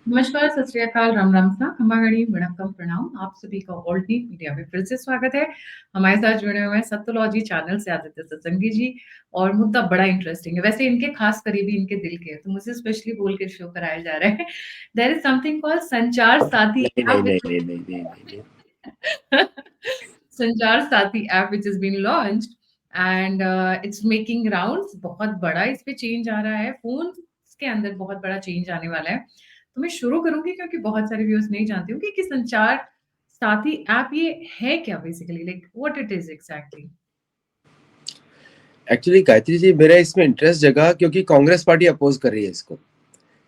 नमस्कार, सत श्री अकाल, राम राम सा, खम्बागणी, वणक्कम, प्रणाम। आप सभी का ऑल टी मीडिया में फिर से स्वागत है। हमारे साथ जुड़े हुए हैं सत्तोलॉजी चैनल से आदित्य सत्संगी जी। और मुद्दा बड़ा इंटरेस्टिंग है, वैसे इनके खास करीबी इनके दिल के हैं, तो मुझे स्पेशली बोल के शो कराया जा रहा है। देयर इज समथिंग कॉल्ड संचार साथी नहीं नहीं ऐप नहीं व्हिच नहीं नहीं नहीं नहीं नहीं। Sanchar Saathi app which is been launched and it's making rounds. बहुत बड़ा इस पे चेंज आ रहा है, फोन के अंदर बहुत बड़ा चेंज आने वाला है। तो मैं शुरू करूंगी क्योंकि बहुत सारे व्यूअर्स नहीं जानते होंगे कि संचार साथी ऐप ये है क्या, basically like what it is exactly. Actually Gayatri ji, मेरा इसमें इंटरेस्ट जगा क्योंकि कांग्रेस पार्टी अपोज कर रही है इसको।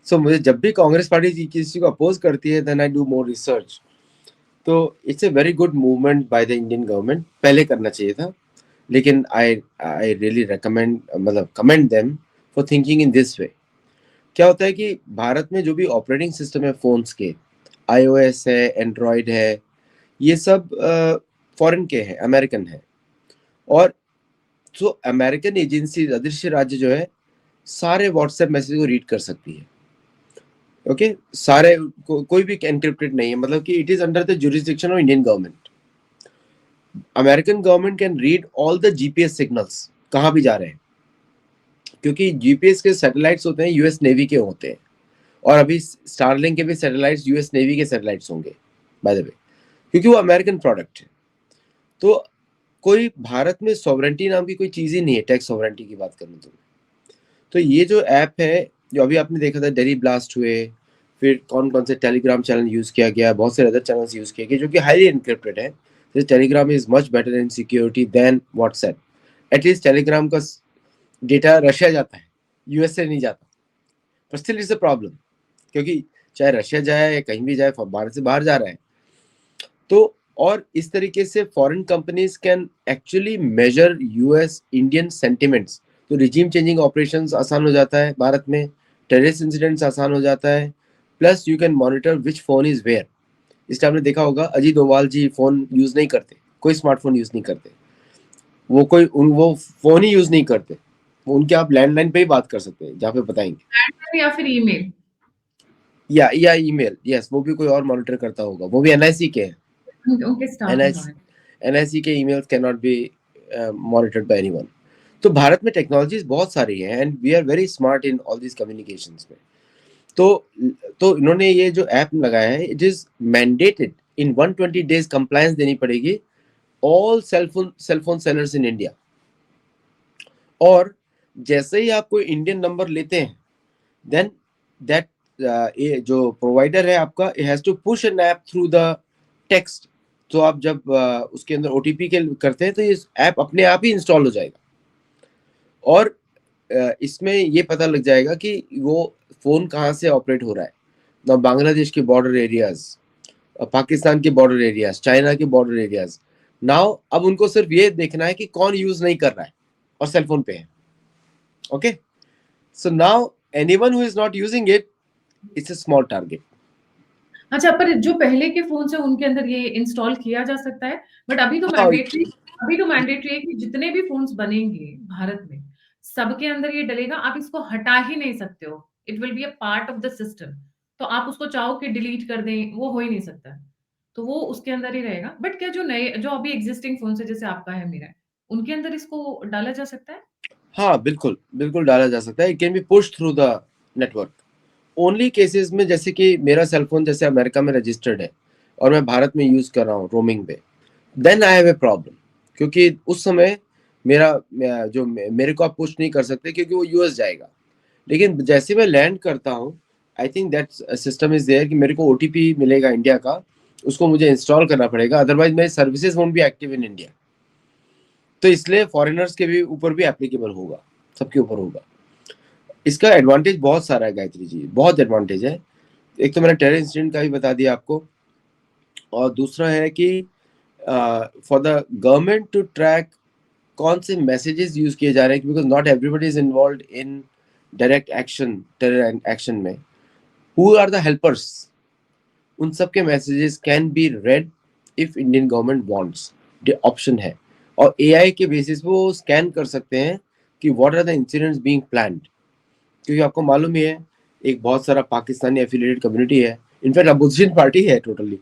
सो मुझे जब भी कांग्रेस पार्टी जी किसी को अपोज करती है, then I do more research. तो it's a very good movement by the Indian government. पहले करना चाहिए था, लेकिन आई आई रियली रेकमेंड, मतलब commend them for thinking in this way. क्या होता है कि भारत में जो भी ऑपरेटिंग सिस्टम है फोन्स के, iOS है, एंड्रॉयड है, ये सब फॉरेन के हैं, अमेरिकन है। और जो अमेरिकन एजेंसी अदृश्य राज्य जो है, सारे व्हाट्सएप मैसेज को रीड कर सकती है। ओके, सारे कोई भी एनक्रिप्टेड नहीं है, मतलब कि it is under the jurisdiction of Indian government. American government can read all the GPS signals, कहाँ भी जा रहे हैं, क्योंकि जीपीएस के सैटेलाइट्स होते हैं यूएस नेवी के होते हैं। और अभी स्टारलिंक के भी सैटेलाइट्स यूएस नेवी के सैटेलाइट्स होंगे, बाय द वे, क्योंकि वो अमेरिकन प्रोडक्ट है। तो कोई भारत में सॉवरेंटी नाम की कोई चीज ही नहीं है, टैक्स सॉवरेंटी की बात करूँ तो ये जो ऐप है, जो अभी आपने देखा था डेली ब्लास्ट हुए, फिर कौन कौन से टेलीग्राम चैनल यूज किया गया, बहुत सारे अदर चैनल्स यूज किए गए जो कि हाईली एनक्रिप्टेड है। जैसे Telegram is much better in security than WhatsApp. At least Telegram का डेटा रशिया जाता है, यूएस से नहीं जाता। पर स्टिल इट्स अ प्रॉब्लम, क्योंकि चाहे रशिया जाए या कहीं भी जाए, भारत से बाहर जा रहा है। तो और इस तरीके से foreign companies can actually measure US Indian sentiments. तो रिजीम चेंजिंग ऑपरेशंस आसान हो जाता है भारत में, टेररिस्ट इंसिडेंट्स आसान हो जाता है, plus you can monitor which phone is where. इसलिए आपने देखा होगा अजीत डोभाल जी फोन यूज नहीं करते, कोई स्मार्टफोन यूज नहीं करते, वो फोन ही यूज नहीं करते। वो उनके आप लैंडलाइन पे ही बात कर सकते हैं, जहाँ पे बताएंगे। या फिर ईमेल। या ईमेल, यस, वो भी कोई और मॉनिटर करता होगा, वो भी एनआईसी के हैं। उनके स्टाफ ने एनआईसी कहा। एनआईसी के emails can not be monitored by anyone. तो भारत में टेक्नोलॉजीज बहुत सारी हैं and we are very smart in all this communications में। तो तो इन्होंने ये जो ऐप लगाया है, it is mandated in 120 days compliance देनी पड़ेगी all cellphone sellers in India. और जैसे ही आप कोई इंडियन नंबर लेते हैं, देन दैट ये जो प्रोवाइडर है आपका, has to push an app through the text. तो आप जब उसके अंदर ओटीपी के करते हैं, तो ये ऐप अपने आप ही इंस्टॉल हो जाएगा। और इसमें ये पता लग जाएगा कि वो फोन कहाँ से ऑपरेट हो रहा है। ना बांग्लादेश के बॉर्डर एरियाज, पाकिस्तान के बॉर्डर एरियाज, चाइना के बॉर्डर एरियाज। नाउ अब उनको सिर्फ ये देखना है कि कौन यूज नहीं कर रहा है और सेलफोन पे है। Okay, so now anyone who is not using it, it's a small target. अच्छा, पर जो पहले के फोन है उनके अंदर ये इंस्टॉल किया जा सकता है, बट हाँ, अभी तो मैंडेटरी है कि जितने भी फोन्स बनेंगे भारत में सबके अंदर ये डलेगा। आप इसको हटा ही नहीं सकते हो, it will be a part of the system. तो आप उसको चाहो कि डिलीट कर दें, वो हो ही नहीं सकता। तो वो उसके अंदर ही रहेगा। बट क्या जो नए जो अभी एग्जिस्टिंग फोन है, जैसे आपका है, मेरा है, उनके अंदर इसको डाला जा सकता है? हाँ, बिल्कुल बिल्कुल डाला जा सकता है। It can be push through the network only cases में, जैसे कि मेरा सेलफोन जैसे अमेरिका में रजिस्टर्ड है और मैं भारत में यूज कर रहा हूँ रोमिंग पे, then I have a problem. क्योंकि उस समय मेरे को आप पुश नहीं कर सकते, क्योंकि वो यूएस जाएगा। लेकिन जैसे मैं लैंड करता हूँ, I think that system is there कि मेरे को ओटीपी मिलेगा इंडिया का, उसको मुझे इंस्टॉल करना पड़ेगा, अदरवाइज मेरी services won't be active in India. तो इसलिए फॉरेनर्स के भी ऊपर भी एप्लीकेबल होगा, सबके ऊपर होगा। इसका एडवांटेज बहुत सारा है गायत्री जी, बहुत एडवांटेज है। एक तो मैंने टेरर इंसिडेंट का भी बता दिया आपको, और दूसरा है कि for the government to track कौन से मैसेजेस यूज किए जा रहे हैं, because not everybody is involve in direct action, terror action में। हु आर द हेल्पर्स, उन सब के messages can be read if Indian government wants, option है। और एआई के बेसिस पे वो स्कैन कर सकते हैं कि what are the incidents being planned. क्योंकि आपको मालूम ही है एक बहुत सारा पाकिस्तानी एफिलिएटेड कम्युनिटी है, इनफैक्ट अपोजिशन पार्टी है टोटली,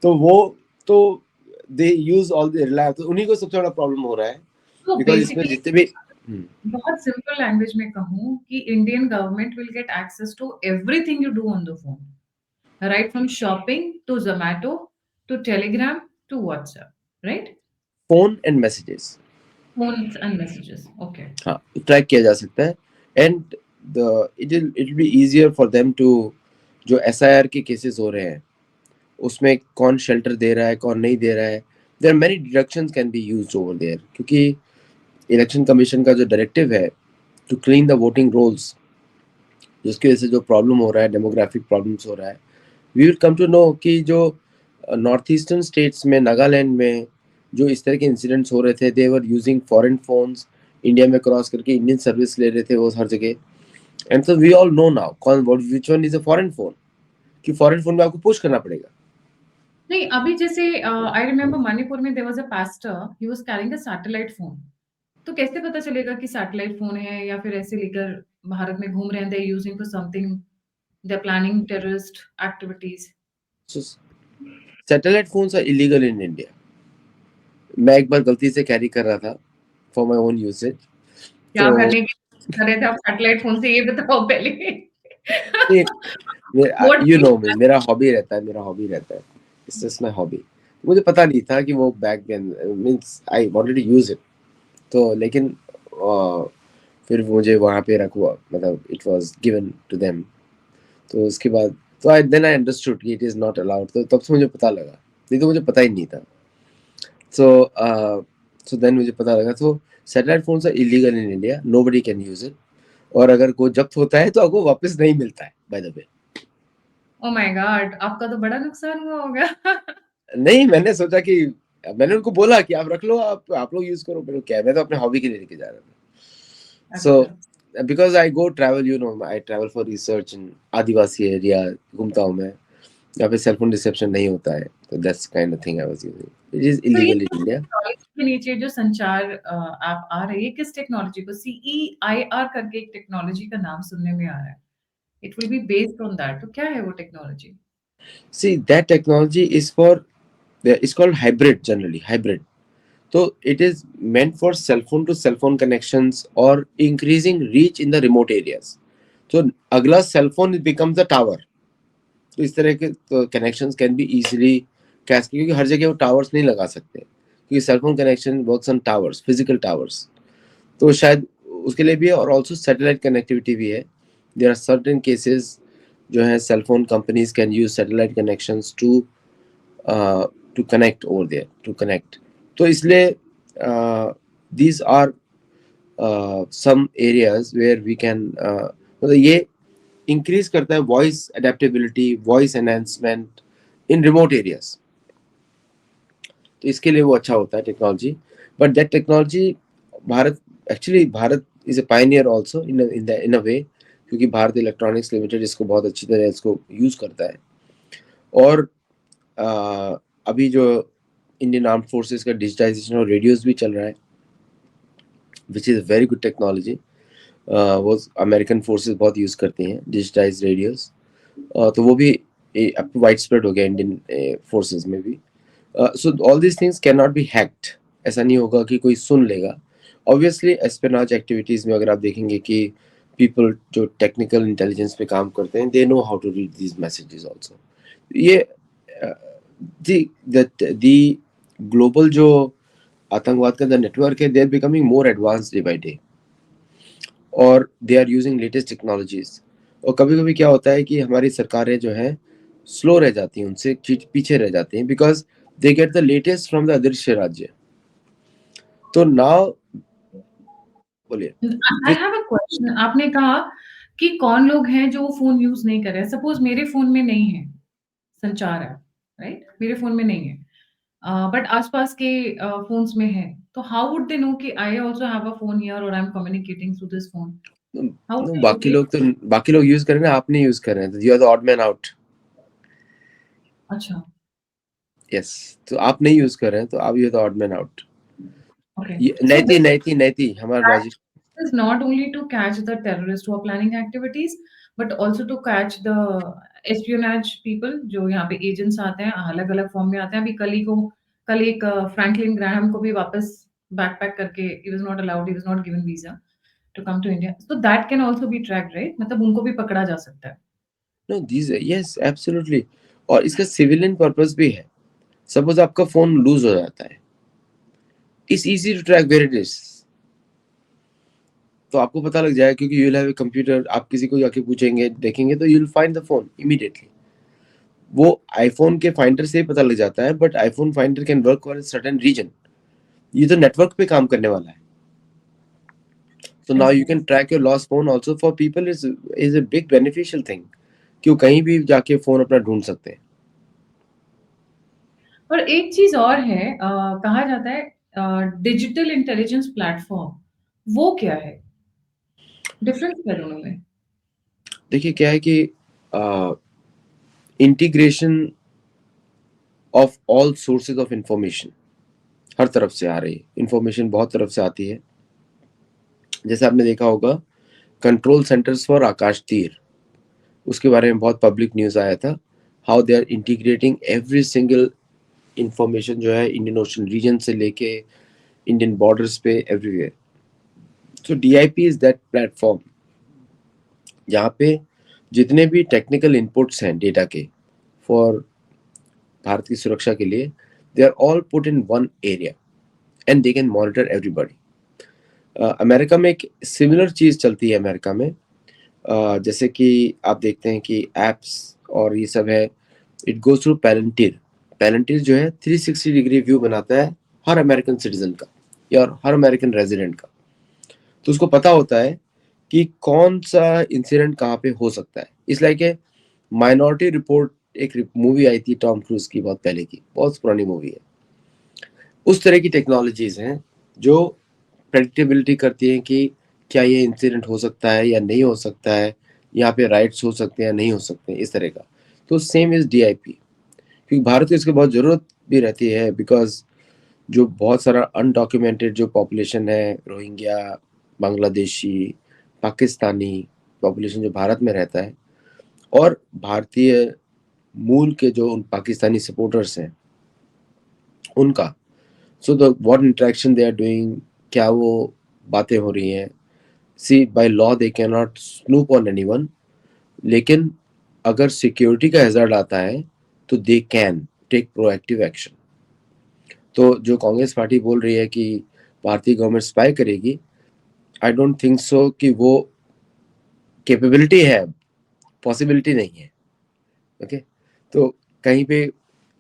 तो वो तो they use all the rely, तो उन्हीं को सबसे बड़ा प्रॉब्लम हो रहा है तो बिकॉज इसमें बेसिकली जितने भी बहुत सिंपल लैंग्वेज में कहूँ कि Indian government will get access to everything you do on the phone, right from shopping to Zomato to Telegram to WhatsApp, right? Phone and messages, Phones and messages. Okay. हाँ track किया जा सकता है, and the it be easier for them to, जो SIR के cases हो रहे हैं उसमें कौन शेल्टर दे रहा है कौन नहीं दे रहा है, there are many deductions can be used over there, क्योंकि इलेक्शन कमीशन का जो डायरेक्टिव है to clean the voting rolls, जिसकी वजह से जो प्रॉब्लम हो रहा है, डेमोग्राफिक प्रॉब्लम्स हो रहा है, we will come to know कि जो नॉर्थ ईस्टर्न स्टेट्स में, नागालैंड में जो इस तरह के इंसिडेंट्स हो रहे थे, they were using foreign phones, India में क्रॉस करके इंडियन सर्विस ले रहे थे वो हर जगह, and so we all know now कौन which one is a foreign phone, कि फॉरेन फोन में आपको पुश करना पड़ेगा। नहीं, अभी जैसे आई रिमेम्बर मणिपुर में there was a pastor, he was carrying a satellite phone. तो कैसे पता चलेगा कि सैटेलाइट फोन है या फिर ऐसे लेकर भारत में घूम रहे हैं, they are using for something, they are planning terrorist activities? So satellite phones are illegal in India. मैं एक बार गलती से कैरी कर रहा था फॉर माय ओन यूसेज, क्या तो करने की कर रहे थे आप सैटेलाइट फोन से, ये बताओ पहले। व्हाट यू नो मी, मेरा हॉबी रहता है, मेरा हॉबी रहता है, इट्स जस्ट माय हॉबी। मुझे पता नहीं था कि वो back then means I wanted to use it, तो लेकिन फिर मुझे वहाँ पे रखवा, मतलब it was given to them, तो उसके बाद तो आई देन आई अंडरस्टूड कि इट इज नॉट अलाउड, तो तब से मुझे पता लगा, नहीं तो मुझे पता ही नहीं था। सो सो देन मुझे पता लगा, तो satellite phones are illegal in India, nobody can use it, और अगर कोई जब्त होता है तो आपको वापस नहीं मिलता है by the way. Oh my God! आपका तो बड़ा नुकसान हुआ होगा। नहीं, मैंने सोचा कि मैंने उनको बोला कि आप रख लो, आप लोग यूज करो, मैंने क्या, मैं तो अपने हॉबी के लिए लेके जा रहा था। सो अच्छा। Because I go travel, you know I travel for research in Adivasi area, घूमता हूँ मैं, यहाँ पे सेल फोन रिसेप्शन नहीं होता है, तो that's kind of thing I was using, it is तो ये इलीगल इन जो इंडिया। टेक्नोलॉजी के नीचे जो संचार ऐप आ रही है, किस टेक्नोलॉजी को, CEIR करके एक टेक्नोलॉजी का नाम सुनने में आ रहा है। It will be based on that. तो क्या है वो technology? See that technology is for, it's called hybrid, generally hybrid, so it is meant for cell phone to cell phone connections or increasing reach in the remote areas. So अगला cell phone becomes a tower. तो इस तरह के connections can be easily cash, क्योंकि हर जगह वो towers नहीं लगा सकते, क्योंकि cell phone connection works on towers, physical towers, तो शायद उसके लिए भी है, और ऑल्सो सैटेलाइट कनेक्टिविटी भी है। देयर आर सर्टेन केसेस जो है, cell phone companies can use satellite connections to connect over there, to connect, तो इसलिए these are some areas where we can मतलब ये इंक्रीज करता है voice adaptability, voice enhancement in remote areas, तो इसके लिए वो अच्छा होता है technology. But that technology, Bharat, actually Bharat is a pioneer also in a way, क्योंकि भारत इलेक्ट्रॉनिक्स लिमिटेड इसको बहुत अच्छी तरह इसको यूज करता है, और अभी जो इंडियन आर्म फोर्सेस का डिजिटाइजेशन और रेडियोस भी चल रहा है, which is a very good technology, वो अमेरिकन फोर्सेस बहुत यूज़ करती हैं डिजिटाइज रेडियोस, तो वो भी अब वाइड स्प्रेड हो गया इंडियन फोर्सेस में भी। So all this things can not be hacked, ऐसा नहीं होगा कि कोई सुन लेगा। ऑब्वियसली एस्पेनाज एक्टिविटीज़ में अगर आप देखेंगे कि पीपल जो टेक्निकल इंटेलिजेंस पे काम करते हैं, they know how to read these messages also. ये दी ग्लोबल जो आतंकवाद का जो नेटवर्क है, they are becoming more advance day by day, और they are using latest technologies. और कभी कभी क्या होता है कि हमारी सरकारें जो हैं स्लो रह जाती हैं, उनसे पीछे रह जाती हैं, because they get the latest from the अदृश्य राज्य। तो नाउ बोलिए। I have a question. आपने कहा कि कौन लोग हैं जो फ़ोन यूज़ नहीं कर रहे हैं। सपोज़ मेरे फ़ोन में नहीं है संचार ऐप, राइट? मेरे फ़ोन में नहीं है। बट आस-पास के फ़ोन्स में है। तो हाउ वुड दे नो कि I also have a phone here और I am communicating through this phone? How would they know बाकी कि लोग तो, बाकी लोग यूज कर रहे हैं, आप नहीं यूज कर रहे हैं, तो you are the odd man out. अच्छा, यस, तो आप नहीं यूज कर रहे हैं, तो आप you are the odd man out. Okay. So नैती नैती नैती हमारा logic. is not only to catch the terrorists who are planning activities, but also to catch the espionage people जो यहाँ पे agents आते हैं, अलग-अलग फॉर्म में आते हैं। अभी कल एक फ्रैंकलिन ग्राहम को भी वापस बैकपैक करके he was not allowed, he was not given visa to come to India. So that can also be tracked, right? मतलब उनको भी पकड़ा जा सकता है। No this yes absolutely. और इसका सिविलियन पर्पस भी है। सपोज आपका फोन लूज हो जाता है, it's easy to track where it is. तो आपको पता लग जाएगा क्योंकि you will have a computer. आप किसी को जाके पूछेंगे, देखेंगे तो you will find the phone immediately. वो आईफोन के फाइंडर से ही पता लग जाता है, but iPhone finder can work on certain region. ये तो नेटवर्क पे काम करने वाला है। So now you can track your lost phone also for people is a big beneficial thing कि वो कहीं भी जाके फोन अपना ढूंढ सकते हैं। और एक चीज और है, कहा जाता है डिजिटल इंटेलिजेंस प्लेटफॉर्म, वो क्या है? डिफरेंस क्या है दोनों में? देखिए क्या है कि integration of all sources of information हर तरफ से आ रही है। इंफॉर्मेशन बहुत तरफ से आती है। जैसे आपने देखा होगा कंट्रोल सेंटर्स फॉर आकाश तीर, उसके बारे में बहुत पब्लिक न्यूज आया था। How they are integrating every single information जो है इंडियन ओशन रीजन से लेके इंडियन बॉर्डर्स पे everywhere. So DIP is that platform जहाँ पे जितने भी टेक्निकल इनपुट्स हैं डेटा के फॉर भारत की सुरक्षा के लिए, they are all put in one area and they can monitor everybody. America में एक सिमिलर चीज चलती है अमेरिका में। जैसे कि आप देखते हैं कि एप्स और ये सब है, इट गोज थ्रू पैलेंटियर। पैलेंटियर जो है 360 डिग्री व्यू बनाता है हर अमेरिकन सिटीजन का या हर अमेरिकन रेजिडेंट का। तो उसको पता होता है कि कौन सा इंसिडेंट कहाँ पे हो सकता है। इस लाइक ए माइनॉरिटी रिपोर्ट, एक मूवी आई थी टॉम क्रूज की बहुत पहले की, बहुत पुरानी मूवी है। उस तरह की टेक्नोलॉजीज हैं जो प्रेडिक्टेबिलिटी करती हैं कि क्या ये इंसिडेंट हो सकता है या नहीं हो सकता है, यहाँ पे राइट्स हो सकते हैं या नहीं हो सकते हैं, इस तरह का। तो सेम इज DIP, क्योंकि भारत को इसकी बहुत ज़रूरत भी रहती है बिकॉज जो बहुत सारा अनडॉक्यूमेंटेड जो पॉपुलेशन है, रोहिंग्या, बांग्लादेशी, पाकिस्तानी पॉपुलेशन जो भारत में रहता है, और भारतीय मूल के जो उन पाकिस्तानी सपोर्टर्स हैं उनका, so the what interaction they are doing, क्या वो बातें हो रही हैं। See by law they can not snoop on anyone, लेकिन अगर सिक्योरिटी का हैजर्ड आता है तो they can take proactive action. तो जो कांग्रेस पार्टी बोल रही है कि भारतीय गवर्नमेंट स्पाई करेगी, आई डोंट थिंक सो कि वो कैपेबिलिटी है, पॉसिबिलिटी नहीं है। ओके तो कहीं पे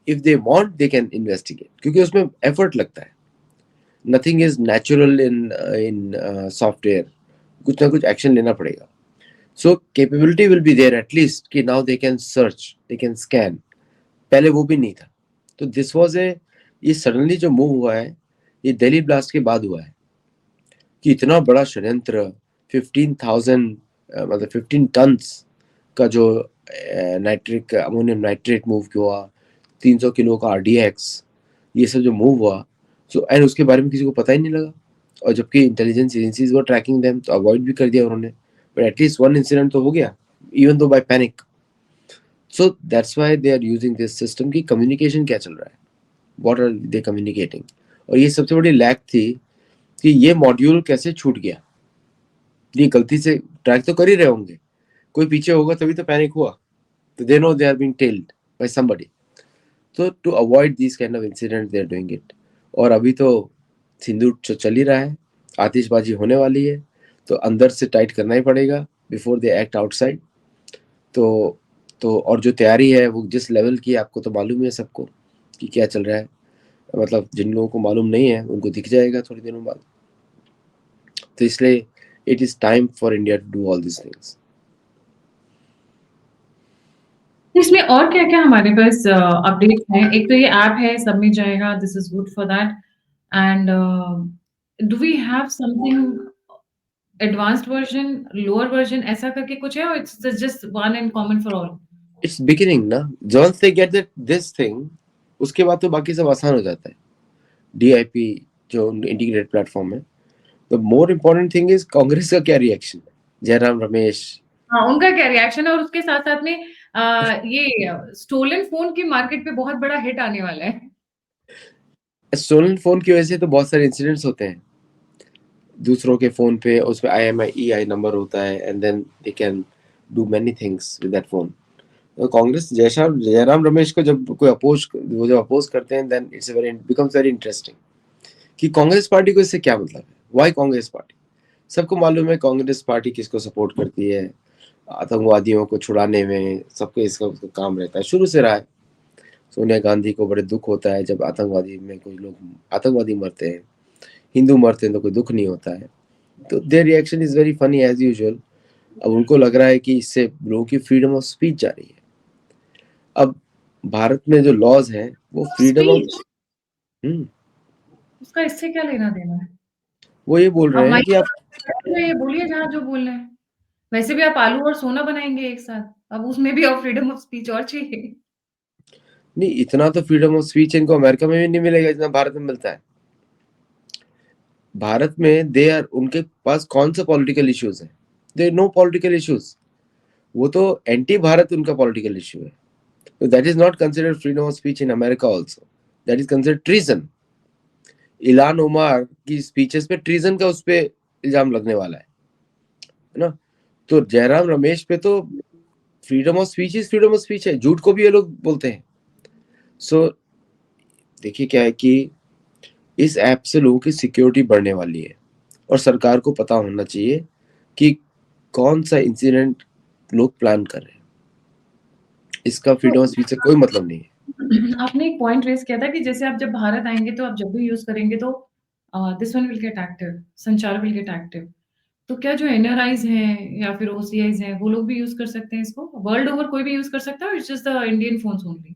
if they want they can investigate, क्योंकि उसमें एफर्ट लगता है। Nothing is natural in software, कुछ ना कुछ एक्शन लेना पड़ेगा। So capability will be there at least कि now they can search, they can scan. पहले वो भी नहीं था। तो दिस वाज ए, ये सडनली जो मूव हुआ है ये दिल्ली ब्लास्ट के बाद हुआ है कि इतना बड़ा षड्यंत्र 15,000 मतलब 15 टन्स का जो नाइट्रिक अमोनियम नाइट्रेट मूव हुआ, 300 किलो का RDX, ये सब जो मूव हुआ, सो एंड उसके बारे में किसी को पता ही नहीं लगा। और जबकि इंटेलिजेंस एजेंसीज वर ट्रैकिंग देम, तो अवॉइड भी कर दिया उन्होंने, बट एटलीस्ट वन इंसिडेंट तो हो गया, even though by panic. So that's why they are using this system की कम्युनिकेशन क्या चल रहा है, व्हाट आर दे कम्युनिकेटिंग। और ये सबसे बड़ी लैक थी कि ये मॉड्यूल कैसे छूट गया। ये गलती से ट्रैक तो कर ही रहे होंगे, कोई पीछे होगा तभी तो पैनिक हुआ। तो they know they are being told by somebody. तो to avoid this kind of incident they are doing it. और अभी तो सिंदूर चल ही रहा है, आतिशबाजी होने वाली है, तो अंदर से टाइट करना ही पड़ेगा बिफोर दे एक्ट आउटसाइड। तो और जो तैयारी है वो जिस लेवल की है, आपको तो मालूम है सबको कि क्या चल रहा है। मतलब जिन लोगों को मालूम नहीं है उनको दिख जाएगा थोड़ी दिनों बाद। तो इसलिए it is time for India to do all this things. इसमें और क्या-क्या हमारे पास अपडेट्स हैं? एक तो ये ऐप है, सब में जाएगा, this is good for that. And do we have something advanced version, lower version ऐसा करके कुछ है, और it's just one and common for all? It's beginning ना, once they get this thing, उसके बाद तो बाकी सब आसान हो जाता है। DIP जो इंटीग्रेटेड प्लेटफॉर्म है the more important thing is Congress का क्या रिएक्शन, जयराम रमेश। हाँ, उनका क्या रिएक्शन है और उसके साथ-साथ में ये स्टोलन फ़ोन की मार्केट पे बहुत बड़ा हिट आने वाला है। स्टोलन फोन की वजह से तो बहुत सारे इंसिडेंट्स होते हैं, दूसरों के फोन पे उसमें IMEI नंबर होता है and then they can do many things with that phone. तो कांग्रेस जयराम रमेश को जब कोई अपोज करते हैं, then it's very becomes very interesting कि कांग्रेस पार्टी को इससे क्या मतलब है, व्हाई कांग्रेस पार्टी। सबको मालूम है कांग्रेस पार्टी किसको सपोर्ट करती है, आतंकवादियों को छुड़ाने में, सबको इसका उसका काम रहता है, शुरू से रहा है। सोनिया गांधी को बड़े दुख होता है जब आतंकवादी में कोई लोग आतंकवादी मरते हैं, हिंदू मरते हैं तो कोई दुख नहीं होता है। तो their reaction is very funny as usual. अब उनको लग रहा है कि इससे लोगों की फ्रीडम ऑफ स्पीच जा रही है। अब भारत में जो लॉज हैं वो फ्रीडम ऑफ स्पीच उसका इससे क्या लेना-देना है? वो ये बोल आप रहे हैं माइक कि आप पे बोलिए जहाँ जो बोलना है। वैसे भी आप आलू और सोना बनाएँगे एक साथ, अब उसमें भी और फ्रीडम ऑफ स्पीच और चाहिए। नहीं, इतना तो फ्रीडम ऑफ स्पीच इनको अमेरिका में भी नहीं मिलेगा जितना भारत में मिलता है। भारत में दे आर उनके पास कौन सा पॉलिटिकल इश्यूज है, दे नो पॉलिटिकल इश्यूज। वो तो एंटी भारत उनका पॉलिटिकल इश्यू है। तो that is not considered freedom of speech in America also, that is considered treason. Ilhan Omar की स्पीचेस पे ट्रीजन का उस पे इल्जाम लगने वाला है ना। तो जयराम रमेश पे तो freedom of speech is freedom of speech है, झूठ को भी ये लोग बोलते हैं। सो देखिए क्या है कि इस ऐप से लोगों की सिक्योरिटी बढ़ने वाली है और सरकार को पता होना चाहिए कि कौन सा इंसिडेंट लोग प्लान कर रहे हैं। इसका तो फ्रीडम ऑफ स्पीच से कोई मतलब नहीं है। आपने एक पॉइंट रेज़ किया था कि जैसे आप जब भारत आएँगे तो आप जब भी यूज़ करेंगे तो this one will get active, संचार विल गेट एक्टिव। तो क्या जो एनआरआईज़ हैं या फिर ओसीआईज़ हैं, वो लोग भी यूज़ कर सकते हैं इसको? वर्ल्ड ओवर कोई भी यूज़ कर सकता है और it's just the Indian phones only?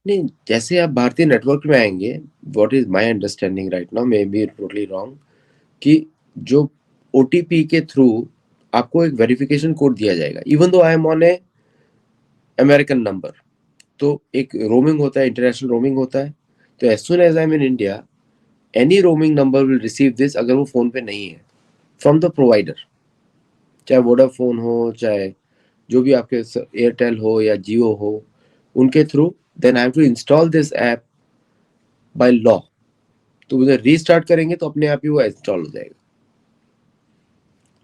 नहीं, जैसे आप भारतीय नेटवर्क में आएंगे, what is my understanding right now, may be totally wrong, कि जो OTP के थ्रू आपको एक वेरिफिकेशन कोड दिया जाएगा, even though I am on A American number. तो एक रोमिंग होता है, इंटरनेशनल रोमिंग होता है। तो as soon as I am in India, any roaming number will receive this अगर वो फोन पे नहीं है, फ्रॉम द प्रोवाइडर, चाहे वोडाफोन हो, चाहे जो भी आपके एयरटेल हो या जियो हो, उनके through, then I have to install this app by law. तो मुझे रीस्टार्ट करेंगे तो अपने आप ही वो इंस्टॉल हो जाएगा।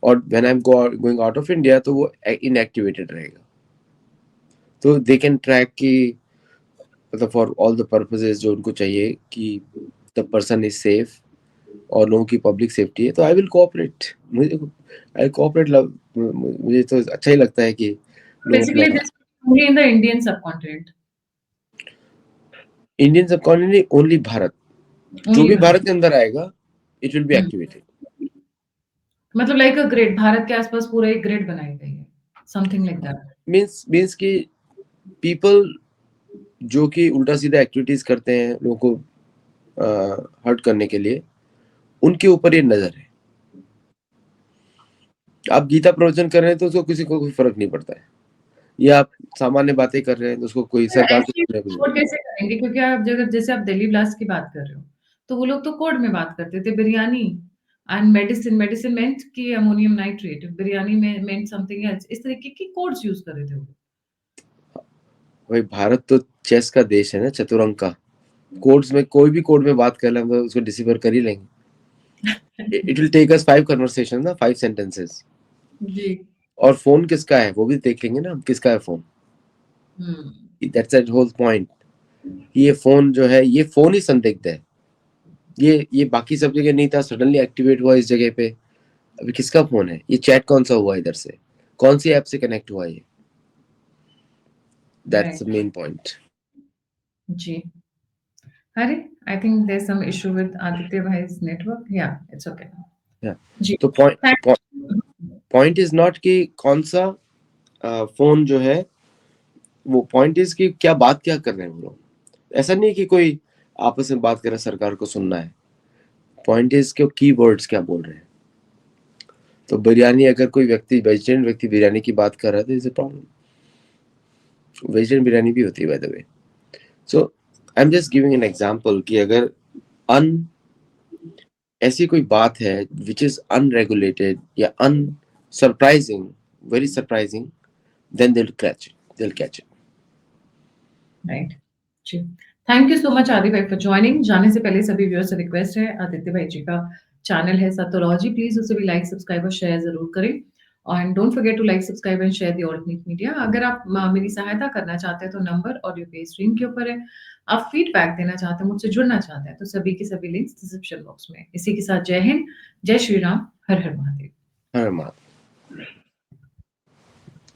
और when I am going out of India तो वो इनएक्टिवेटेड रहेगा। तो दे कैन ट्रैक कि मतलब फॉर ऑल द पर्पसेस जो उनको चाहिए कि द पर्सन इज सेफ और लोगों की पब्लिक सेफ्टी है, तो आई विल कोऑपरेट। मुझे आई कोऑपरेट लव, मुझे तो अच्छा ही लगता है कि लोग अपना basically this only in the Indian subcontinent, Indian subcontinent only Bharat, जो ओनली भी भारत। भारत के अंदर आएगा it will be hmm, activated. मतलब लाइक अ ग्रिड, भारत के आस-पास पूरा एक ग्रिड बनाई गई है, समथिंग लाइक दैट। मीन्स कि पीपल जो कि उल्टा सीधा एक्टिविटीज करते हैं लोगों को हर्ट करने के लिए, उनके ऊपर ये नजर है। आप गीता प्रवचन कर रहे हैं तो उसको किसी को कोई फर्क नहीं पड़ता है, या आप सामान्य बातें कर रहे हैं तो उसको कोई फिर सरकार को ऐसे कुछ नहीं। कोड कैसे करेंगे? क्योंकि आप जगह जैसे आप दिल्ली ब्लास्ट की बात कर रहे हो, तो वो लोग तो कोड में बात करते थे, बिरयानी एंड मेडिसिन, मेडिसिन मेंट कि अमोनियम नाइट्रेट, बिरयानी में मेंट समथिंग एल्स, इस तरीके की कोड्स यूज़ कर रहे थे वो लोग। भाई भारत तो चेस का देश है ना, चतुरंग का। कोड्स में कोई भी कोड में बात कर ले हम तो उसको डिसिफर कर ही लेंगे। It will take us 5 conversation ना, 5 सेंटेंसेस। जी। और फोन किसका है वो भी देख लेंगे ना हम, किसका है फोन। हुँ। That's the whole point. ये फोन जो है, ये फोन ही संदिग्ध है। ये बाकी सब जगह नहीं था, सडनली एक्टिवेट हुआ इस जगह पे। अभी किसका फोन है, ये चैट कौन सा हुआ इधर से, कौन सी ऐप से कनेक्ट हुआ ये, that's the right. Main point. जी। अरे! I think there is some issue with Aditya भाई's नेटवर्क। या इट्स ओके नाउ। जी। तो थैंक पॉइंट इज नॉट कि कौन सा फोन जो है, वो पॉइंट इज कि क्या बात क्या कर रहे हैं वो लोग। ऐसा नहीं कि कोई आपस में बात कर रहा है, सरकार को सुनना है। पॉइंट इज कि की वर्ड्स क्या बोल रहे हैं। तो बिरयानी, अगर कोई व्यक्ति वेजिटेरियन व्यक्ति बिरयानी की बात कर रहा है तो is a problem. Vegetarian biryani भी होती है by the way. So I am just giving an example कि अगर अन ऐसी कोई बात है which is unregulated या unsurprising, very surprising, then they'll catch it. Right जी। Thank you so much Aadi भाई फॉर ज्वाइनिंग। जाने से पहले सभी व्यूअर्स से रिक्वेस्ट है, आदित्य भाई जी का चैनल है सत्योलॉजी, प्लीज उसे भी लाइक सब्सक्राइब और शेयर जरूर करें। And don't forget to like subscribe and share the alternate media. अगर आप मेरी सहायता करना चाहते हैं तो नंबर ऑडियो पे स्क्रीन के ऊपर है। आप फीडबैक देना चाहते हैं, मुझसे जुड़ना चाहते हैं तो सभी के सभी लिंक्स डिस्क्रिप्शन बॉक्स में। इसी के साथ जय हिंद, जय श्री राम, हर हर महादेव। हर मात